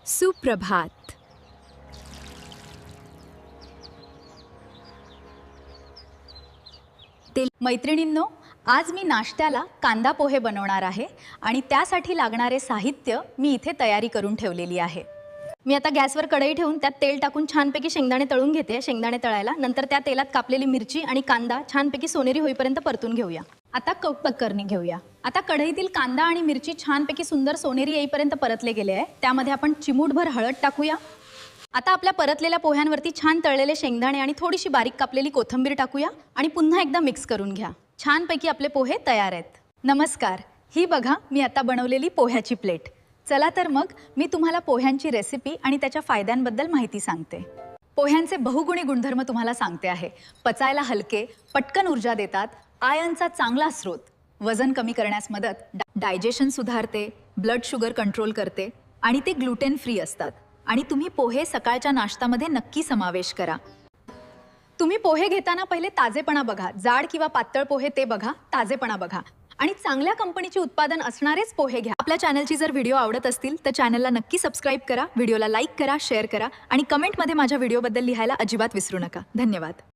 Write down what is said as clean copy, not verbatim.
सुप्रभात. मैत्रिणींनो, आज मी नाश्त्याला कांदा पोहे बनवणार आहे आणि त्यासाठी लागणारे साहित्य मी इथे तयारी करून ठेवलेली आहे. मी आता गॅसवर कढई ठेवून त्यात तेल टाकून छानपैकी शेंगदाणे तळून घेते. शेंगदाणे तळायला नंतर त्या तेलात कापलेली मिरची आणि कांदा छानपैकी सोनेरी होईपर्यंत परतून घेऊया. आता कढई घेऊया. आता कढईतील कांदा आणि मिरची छानपैकी सुंदर सोनेरी येईपर्यंत परतले गेले आहे. त्यामध्ये आपण चिमूटभर हळद टाकूया. आता आपल्या परतलेल्या पोह्यांवरती छान तळलेले शेंगदाणे आणि थोडीशी बारीक कापलेली कोथिंबीर टाकूया आणि पुन्हा एकदा मिक्स करून घ्या. छानपैकी आपले पोहे तयार आहेत. नमस्कार, ही बघा मी आता बनवलेली पोह्याची प्लेट. चला तर मग मी तुम्हाला पोह्यांची रेसिपी आणि त्याच्या फायद्यांबद्दल माहिती सांगते. पोह्यांचे बहुगुणी गुणधर्म तुम्हाला सांगते आहे. पचायला हलके, पटकन ऊर्जा देतात, आयर्नचा चांगला स्रोत, वजन कमी करण्यास मदत, डायजेशन सुधारते, ब्लड शुगर कंट्रोल करते आणि ते ग्लुटेन फ्री असतात. आणि तुम्ही पोहे सकाळच्या नाश्त्यामध्ये नक्की समावेश करा. तुम्ही पोहे घेताना पहिले ताजेपणा बघा. जाड किंवा पातळ पोहे ते बघा, ताजेपणा बघा आणि चांगल्या कंपनीचे उत्पादन असणारेच पोहे घ्या. आपल्या चॅनलची जर व्हिडिओ आवडत असतील तर चॅनलला नक्की सबस्क्राईब करा, व्हिडिओला लाईक करा, शेअर करा आणि कमेंटमध्ये माझ्या व्हिडिओबद्दल लिहायला अजिबात विसरू नका. धन्यवाद.